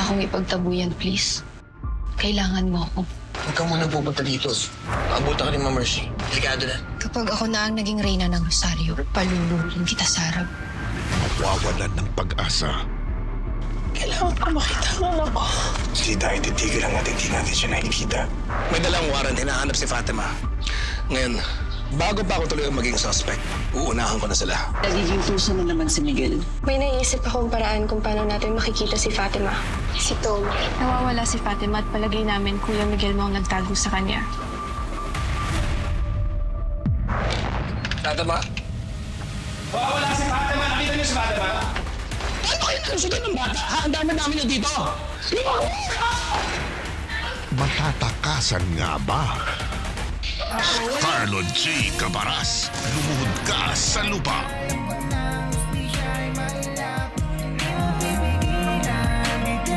akong ipagtabuyan, please. Kailangan mo ako. Huwag ka muna pupunta dito. Maabutan ka ni Ma'am Mercy. Delikado na. Kapag ako na ang naging reyna ng Rosario, palulungin kita, Sarah. Wawalan ng pag-asa. Kailangan ko makita ang anak ko. Hindi tayo titigil hanggat hindi natin siya nakikita. May dalang warrant, hinahanap si Fatima. Ngayon, bago pa ako tuloy ang maging suspect, uunahan ko na sila. Nagiging tuso na naman si Miguel. May naisip akong paraan kung paano natin makikita si Fatima. Si Tom. Nawawala si Fatima at palagay namin Kuya Miguel mo ang nagtago sa kanya. Fatima? Wala si Fatima! Nakita niyo si Fatima? Ano kayo nalusutan ng bata? Ha? Ang dami namin na dito! Matatakasan nga ba? Carlo J. Cabaras, lumuhod ka sa lupa.